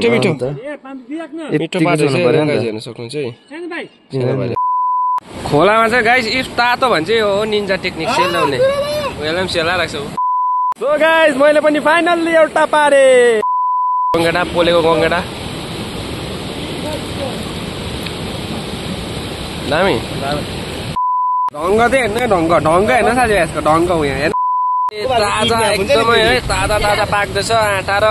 मिठो मिठो मिठो पार्छ हेर्न सक्नुहुन्छ है। खोलामा चाहिँ गाइस इफ तातो भने चाहिँ हो निन्जा टेक्निक सेलाउने उयोलाई पनि सेला लाग्छ। सो गाइस मैले पनि फाइनल्ली एउटा पारे गङ्गेटा पोलेको गङ्गेटा दामी ढङ्ग चाहिँ हेर्नु ढङ्ग हेर्नु साथी यसको ढङ्ग उयो हेर्नु ताजा एकदमै है ताजा ताजा पाक्दैछ आँटा र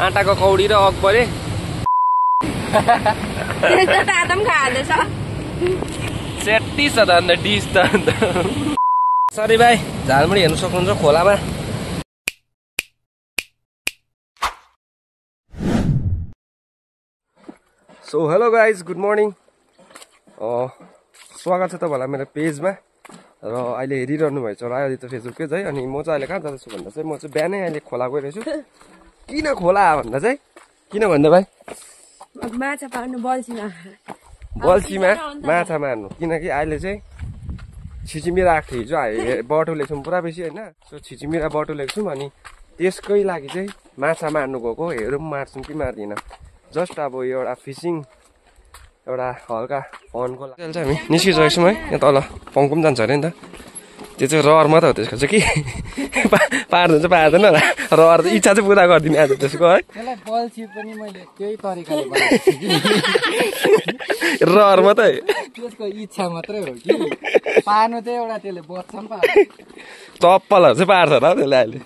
आँटाको कौडी र अकबरे सेट्टी छ त अन्त डिस त अन्त सरी भाइ झालमुडी हेर्नु सक्नुहुन्छ खोलामा। So hello guys good morning स्वागत छ तपाईँलाई मेरो पेजमा र अहिले हेरिरहनु भएछ र अहिले त फेसबुकै है। अनि म चाहिँ अहिले कहाँ जाँदैछु भन्दा चाहिँ म चाहिँ बिहानै अहिले खोला गइरहेछु। किन खोला भन्दा चाहिँ किन भन्दा भाइ माछा पार्नु बल्छीमा माछा मार्नु किनकि अहिले चाहिँ छिचिमिरा आएको थियो हिजो बटुलेको छौँ पुरा बेसी होइन। सो छिचिमिरा बटुलेको छौँ अनि त्यसकै लागि चाहिँ माछा मार्नु गएको हेरौँ मार्छौँ कि मार्दिनँ। जस्ट अब यो एउटा फिसिङ एउटा हल्का फनको लागि चाहिँ हामी निस्किसकेको छौँ है। यहाँ तल पङ्कु पनि जान्छ अरे नि त त्यो चाहिँ रहर मात्रै हो त्यसको चाहिँ कि पार्नु चाहिँ पार्दैन होला रहर इच्छा चाहिँ पुरा गरिदिने आज त्यसको है। रहर मात्रै त्यसको इच्छा मात्रै हो कि पार्नु चाहिँ एउटा त्यसले बच्चा पनि पार्छ। चप्पलहरू चाहिँ पार्छ होला त्यसले अहिले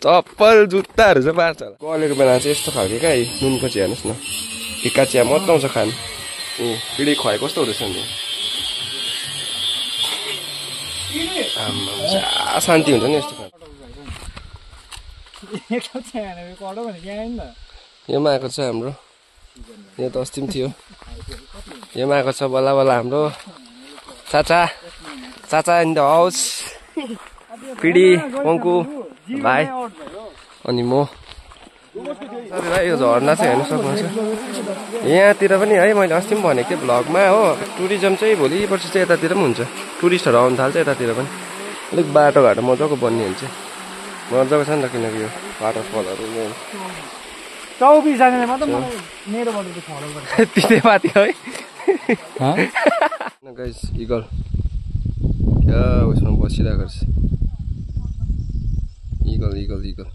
चप्पल जुत्ताहरू चाहिँ पार्छ होला। गलेको बेला चाहिँ यस्तो खालको क्या नुनको चिया हेर्नुहोस् न फिक्का चिया मजा आउँछ खानु। पिँढी खुवाए कस्तो हुँदैछ नि शान्ति हुन्छ नि यस्तो खानु। योमा आएको छ हाम्रो यो त अस्ति पनि थियो योमा आएको छ बल्ल बल्ल हाम्रो चाचा इन द हाउस पिडी पङ्कु भाइ अनि म। यो झर्ना चाहिँ हेर्नु सक्नुहुन्छ यहाँतिर पनि है। मैले अस्ति पनि भनेको थिएँ भ्लगमा हो टुरिज्म चाहिँ भोलि पर्सि चाहिँ यतातिर पनि हुन्छ टुरिस्टहरू आउनु थाल्छ यतातिर पनि अलिक बाटोघाटो मजाको बन्ने हुन्छ मजाको छ नि त किनकि यो वाटरफलहरू तितेपाती है गाइस इगल क्या उसमा बसिरहेको रहेछ इगल इगल इगल।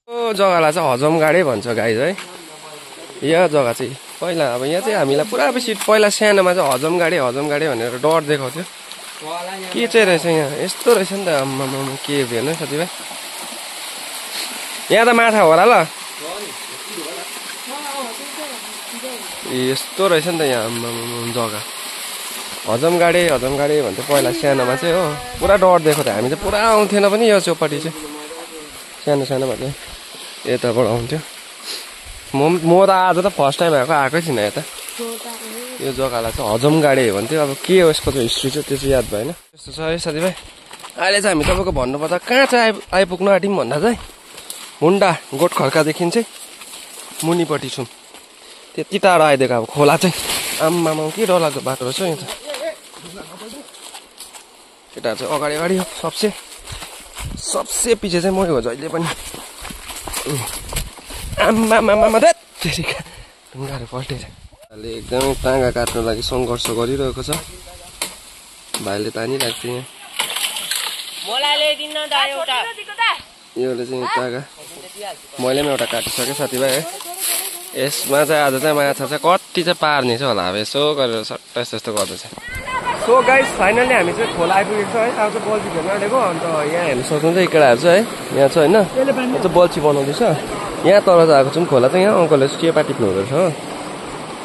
यो जग्गालाई चाहिँ हजमगाडै भन्छ गाइस है। यो जग्गा चाहिँ पहिला अब यहाँ चाहिँ हामीलाई पुरा बेसी पहिला सानोमा चाहिँ हजमगाडे भनेर डर देखाउँथ्यो के चाहिँ रहेछ यहाँ यस्तो रहेछ नि त आम्मामा के हेर्नु साथीभाइ यहाँ त माछा होला ल यस्तो रहेछ नि त यहाँ आम्मामा जग्गा हजमगाडे भन्थ्यो पहिला सानोमा चाहिँ हो पुरा डर देखाउँथ्यो हामी चाहिँ पुरा आउँथेन पनि यो चौपाटी चाहिँ सानोमा चाहिँ यताबाट आउँथ्यो। म त आज त फर्स्ट टाइम आएकै थिइनँ यता यो जग्गालाई चाहिँ हजमगाडे भन्थ्यो। अब के हो यसको चाहिँ हिस्ट्री चाहिँ त्यो चाहिँ याद भएन। यस्तो छ है साथीभाइ अहिले चाहिँ हामी तपाईँको भन्नुपर्दा कहाँ चाहिँ आइपुग्नु आँट्यौँ भन्दा चाहिँ मुन्डा गोठ खड्कादेखि चाहिँ मुनिपट्टि छौँ त्यति टाढो आइदिएको अब खोला चाहिँ आम्मामा के डरलाग्दो बाटो रहेछ यहाँ त केटाहरू चाहिँ अगाडि अगाडि हो सबसे पछि चाहिँ मै हो जहिले पनि आम्मामा ढुङ्गाहरू पल्टेर अहिले एकदमै टाँगा काट्नु लागि सङ्घर्ष गरिरहेको छ भाइले तानिरहेको थियो योले चाहिँ टाँगा मैले पनि एउटा काटिसकेँ साथीभाइ है। यसमा चाहिँ आज चाहिँ माछा चाहिँ कति चाहिँ पार्ने छ होला अब यसो गरेर सट्टा यस्तो गर्दैछ। सो गाइस फाइनली हामी चाहिँ खोला आइपुगेको छ है। अब चाहिँ बल्छी खेल्न आँटेको अन्त यहाँ हेर्नु सक्नुहुन्छ एक केटाहरू चाहिँ है यहाँ छ होइन यो चाहिँ बल्छी बनाउँदैछ। यहाँ तल चाहिँ आएको छौँ खोला चाहिँ यहाँ अङ्कलले चेपा टिप्नु हुँदैछ हो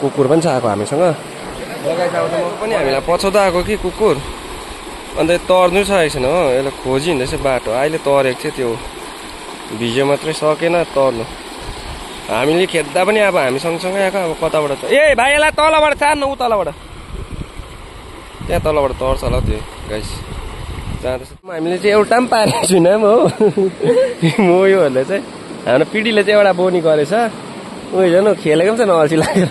कुकुर पनि छ आएको हामीसँग लगाइसकेको छ पनि हामीलाई पछाउँदा आएको कि कुकुर अन्त तर्नु सकेको छैन हो यसले खोजी हिँड्दैछ बाटो अहिले तरेको थियो त्यो भिडियो मात्रै सकेन तर्नु हामीले खेद्दा पनि अब हामी सँगसँगै आएको अब कताबाट छ ए भाइ यसलाई तलबाट चार्नु ऊ तलबाट त्यहाँ तलबाट तर्छ होला त्यो गाइस जाँदैछ। हामीले चाहिँ एउटा पनि पारेको छुइनँ हो म योहरूले चाहिँ हाम्रो पिँढीले चाहिँ एउटा बोनी गरेछ उयो झन् खेलेको पनि छ नअल्छी लागेर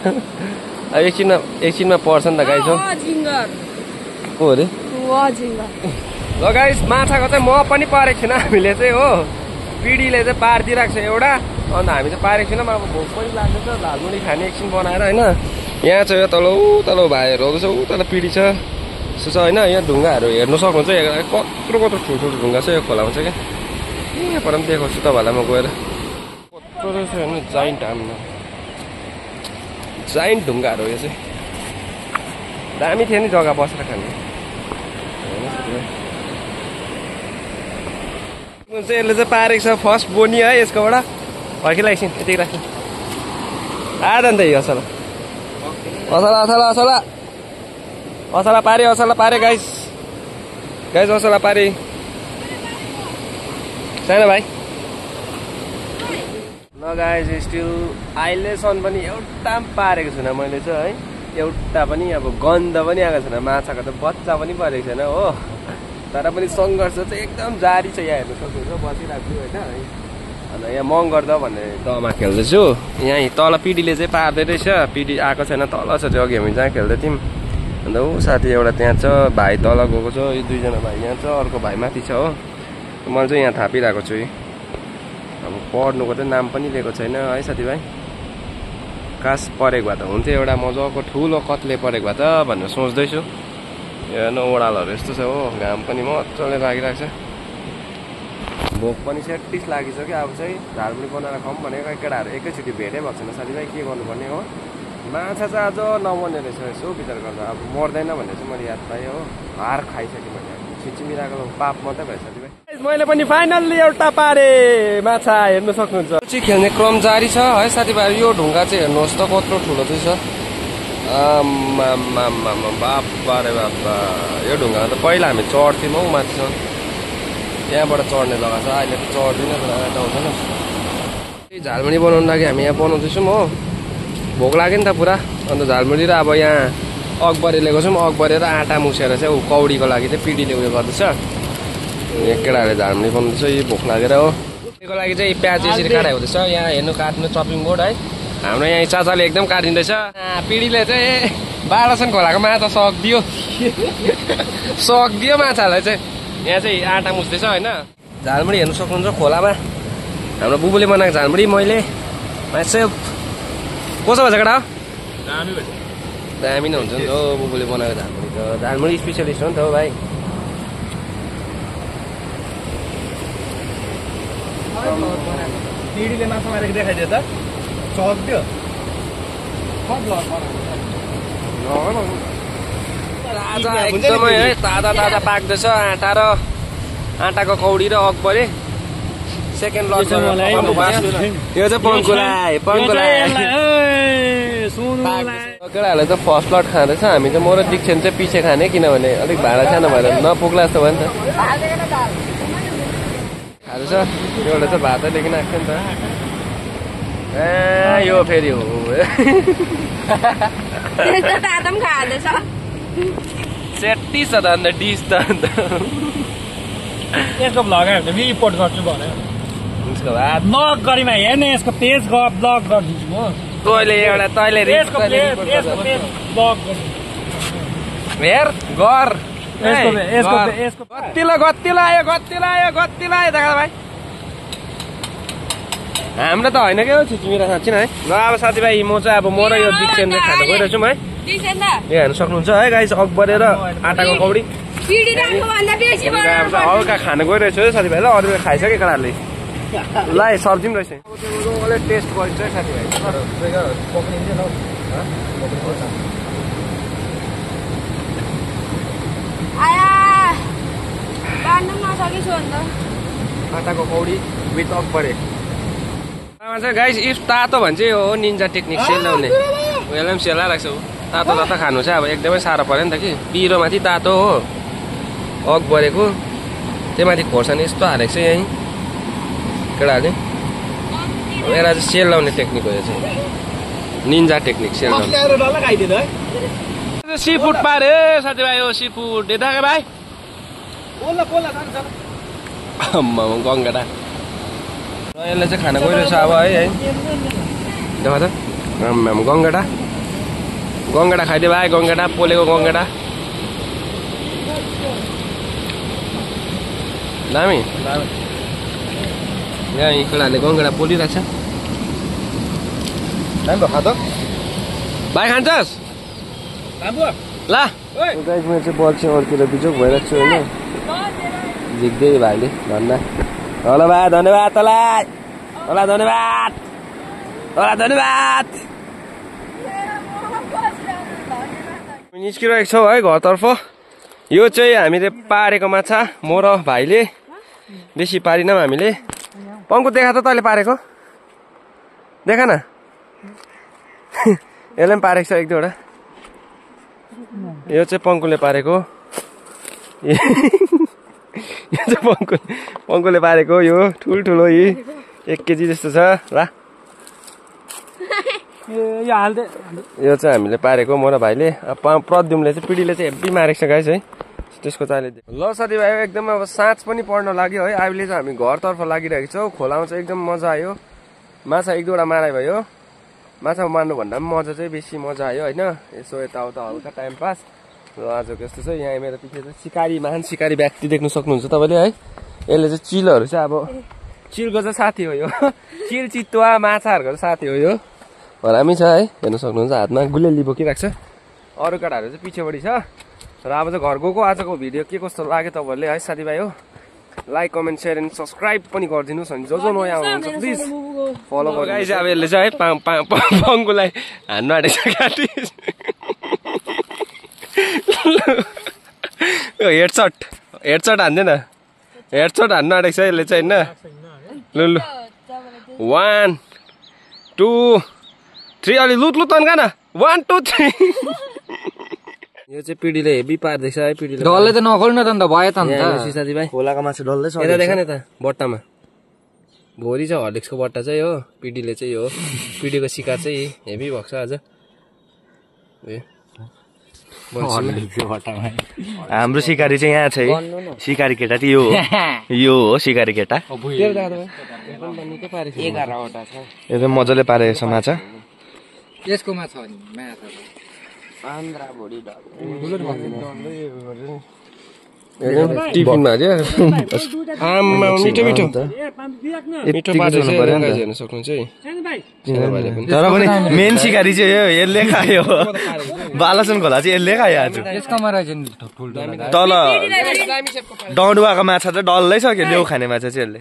अब एकछिनमा पर्छ नि त गाइस हो को अरे ल गाइस माछाको चाहिँ म पनि पारेको छैन हामीले चाहिँ हो पिडीले चाहिँ पारिदिइरहेको छ एउटा अन्त हामी चाहिँ पारेको छैनौँ अब भोक पनि लाग्दैछ झालमुरी खाने एकछिन बनाएर होइन यहाँ चाहिँ यो तल भाइहरू आउँदैछ ऊ तल पिडी छ यसो छ होइन यहाँ ढुङ्गाहरू हेर्नु सक्नुहुन्छ कत्रो ठुल्ठुलो ढुङ्गा छ यो खोलामा चाहिँ क्या यहाँ पर पनि देखाउँछु तपाईँहरूलाई म गएर कत्रो रहेछ हेर्नु जाइन्ट ढुङ्गाहरू यो चाहिँ दामी थियो नि जग्गा बसेर खाने चाहिँ यसले चाहिँ पारेको छ फर्स्ट बोनी है यसकोबाट फर्किला एकछिन यतिकै राख्नु आधा नि त यो असला पारे गाइस असला पारे सानो भाइ ल गाइस स्टिल अहिलेसम्म पनि एउटा पनि पारेको छुइनँ मैले चाहिँ है एउटा पनि अब गन्ध पनि आएको छैन माछाको त बच्चा पनि परेको छैन हो तर पनि सङ्घर्ष चाहिँ एकदम जारी छ यहाँ हेर्नु सक्नुहुन्छ बसिरहेको छु होइन अन्त यहाँ मङ्गर द भन्ने दमा खेल्दैछु यहाँ तल पिडीले चाहिँ पार्दै रहेछ पिडी आएको छैन तल छ त्यो अघि हामी जहाँ खेल्दै थियौँ अन्त ऊ साथी एउटा त्यहाँ छ भाइ तल गएको छ यो दुईजना भाइ यहाँ छ अर्को भाइ माथि छ हो मैले चाहिँ यहाँ थापिरहेको छु अब पढ्नुको चाहिँ नाम पनि लिएको छैन है साथीभाइ कास परेको भए त हुन्थ्यो एउटा मजाको ठुलो कत्ले परेको भए त भनेर सोच्दैछु हेर्नु ओडालहरू यस्तो छ हो घाम पनि मजाले लागिरहेको छ भोक पनि सेटिस लागिसक्यो अब चाहिँ झालमुरी बनाएर खाऊँ भनेको केटाहरू एकैचोटि भेटै भएको छैन साथीभाइ के गर्नुपर्ने हो माछा चाहिँ आज नबन्ने रहेछ यसो विचार गर्दा अब मर्दैन भन्ने चाहिँ मैले याद पाएँ हो हार खाइसकेँ मैले छिचिमिराको पाप मात्रै भयो साथीभाइ मैले पनि फाइनल्ली एउटा पारे माछा हेर्नु सक्नुहुन्छ चाहिँ खेल्ने क्रम जारी छ है साथीभाइ यो ढुङ्गा चाहिँ हेर्नुहोस् त कत्रो ठुलो चाहिँ छ बाप्पा रे बाप्पा यो ढुङ्गा त पहिला हामी चढ्थ्यौँ हौ माथिसम्म त्यहाँबाट चढ्ने जग्गा छ अहिले त चढ्दिनँ आउँदैन झालमुरी बनाउनु लागि हामी यहाँ बनाउँदैछौँ हो भोक लाग्यो नि त पुरा अन्त झालमुरी र अब यहाँ अकबरे ल्याएको छौँ अकबरे र आँटा मुसेर चाहिँ कौडीको लागि चाहिँ पिडीले उयो गर्दैछ यहाँ केटाहरूले झालमुरी बनाउँदैछ यो भोक लागेर हो त्यसको लागि चाहिँ प्याज यसरी काटेको हुँदैछ यहाँ हेर्नु काट्नु चपिङ बोर्ड है हाम्रो यहाँ चाचाले एकदम काटिँदैछ पिडीले चाहिँ बालासन खोलाको माछा सक्दियो माछालाई चाहिँ यहाँ चाहिँ आँटा मुस्दैछ होइन झालमुरी हेर्नु सक्नुहुन्छ खोलामा हाम्रो बुबुले बनाएको झालमुरी मैले माइसेल्फ कसो भएछ केटा दामी नै हुन्छ नि त हो बुबुले बनाएको झालमुरी त झालमुरी स्पेसलिस्ट हो नि त हो भाइ पिडीले माछा मारेको देखाइदियो त सक्दियो एकदमै है ताजा पाक्दैछ आँटा र आँटाको कौडी र अकबरे सेकेन्ड लट यो चाहिँ केटाहरूले चाहिँ फर्स्ट लट खाँदैछ हामी चाहिँ म र दीक्षण चाहिँ पछि खाने किनभने अलिक भाडा सानो भएर नपुग्ला जस्तो भयो नि त खाँदैछ एउटा चाहिँ भातै लिएर आएको नि त यो फेरि हो सेटी छ त अन्त डिस त अन्त यसको भ्लग रिपोर्ट गर्छु भन्यो ब्लग गरिमा हेर्ने यसको पेज ब्लग गरिदिन्छु म तैँले हेर गर गत्तिलो आयो देखा भाइ हाम्रो त होइन क्या छिचमिरा साँच्ची है ल अब साथीभाइ म चाहिँ अब म र यो दीक्षण चाहिँ खानु गइरहेछु है यो हेर्नु सक्नुहुन्छ है गाइस अकबरे र आँटाको कौडी हल्का खानु गइरहेछु है साथीभाइ ल अरू खाइसक्यो केटाहरूले ल सब्जी पनि रहेछ टेस्ट गरिन्छ है साथीभाइ आँटाको कौडी विथ अकबरे चाहिँ गाइस इफ तातो भने चाहिँ हो निन्जा टेक्निक सेलाउने उयोलाई पनि सेला लाग्छ तातो खानु चाहिँ अब एकदमै साह्रो पऱ्यो नि त कि पिरोमाथि तातो हो अकबरेको त्यो माथि खोर्सानी यस्तो हालेको छ यहीँ केटाहरूले यसलाई चाहिँ सेल लाउने टेक्निक हो यो चाहिँ निन्जा टेक्निक सेल लाउने सी फुड पारे साथीभाइ हो सी फुड देख्दा भाइ गङ्गडा र यसले चाहिँ खाना गइरहेछ अब है देख त गङ्गडा खाइदियो भाइ गङ्गडा पोलेको गङ्गडा दामी यहाँ यी केटाहरूले गङ्गडा पोलिरहेछ भाइ खान्छस् ल गाइस म चाहिँ बल चाहिँ अर्केर बिजोक भइरहेको छु होइन झिक्दै भाइले धन्ना होला भाइ धन्यवाद तँलाई होला धन्यवाद होला धन्यवाद निस्किरहेको छौँ है घरतर्फ यो चाहिँ हामीले पारेको माछा म र भाइले बेसी पारिनौँ हामीले पङ्कु देखा त तैँले पारेको देखा न यसलाई पनि पारेको छ एक दुईवटा यो चाहिँ पङ्कुले पारेको यो चाहिँ पङ्कुले पारेको यो ठुल्ठुलो यी 1 केजी जस्तो छ ल यो चाहिँ हामीले पारेको म र भाइले प्रद्युमले चाहिँ पिडीले चाहिँ हेब्बी मारेको छ गाइस है त्यसको चाहिँ अहिले ल साथीभाइ एकदम अब साँझ पनि पर्न लाग्यो है अहिले चाहिँ हामी घरतर्फ लागिरहेको छौँ खोलामा चाहिँ एकदम मजा आयो माछा एक दुईवटा माराइ भयो माछा मार्नु भन्दा पनि मजा चाहिँ बेसी मजा आयो होइन यसो यताउता हल्का टाइम पास र आजको यस्तो छ यहाँ मेरो पछि चाहिँ सिकारी महान सिकारी व्यक्ति देख्नु सक्नुहुन्छ तपाईँले है यसले चाहिँ चिलहरू चाहिँ अब चिलको चाहिँ साथी हो यो चिल चितुवा माछाहरूको साथी हो यो हरामी छ है हेर्नु सक्नुहुन्छ हातमा गुलेली बोकिरहेको छ अरू केटाहरू चाहिँ पछिपट्टि छ र अब चाहिँ घर गएको आजको भिडियो के कस्तो लाग्यो तपाईँहरूले है साथीभाइ हो like comment share and subscribe पनि गरिदिनुहोस् अनि जो नयाँ हुनुहुन्छ प्लिज फलो गर्नु अब यसले चाहिँ है पङ्कुलाई हान्नु आँटेको छ काटी हेडसट हान्दैन हेडसट हान्नु आँटेको छ यसले चाहिँ होइन लु 1 2 3 अलि लुट तन्का न 1 2 3 यो चाहिँ पिडीले हेभी पार्दैछ है पिडीले डल्लै त नखोल्नु न त अन्त भयो त अन्त साथीभाइ खोलाको माछा डल्लै छ यता देखा न त बट्टामा भोलि चाहिँ हर्लिक्सको बट्टा चाहिँ हो पिडीले चाहिँ हो पिडीको शिकार चाहिँ हेभी भएको छ आज हाम्रो सिकारी चाहिँ यहाँ छ है सिकारी केटा चाहिँ यो हो सिकारी केटा यो चाहिँ मजाले पारेको छ माछा यसको माछा टिफिनमा हाल्यो आमा मिठो मिठो मिठो पारेर हेर्न सक्नुहुन्छ है तर पनि मेन सिकारी चाहिँ यो यसले खायो बालासन खोला चाहिँ यसले खायो आज तल डौडुवाको माछा चाहिँ डल्लै सक्यो लेउ खाने माछा चाहिँ यसले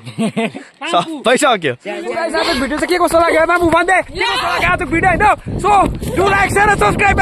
सबै सक्यो भिडियो चाहिँ के कस्तो लाग्यो बाबु भन्दै के कस्तो लाग्यो आज भिडियो होइन so do like share subscribe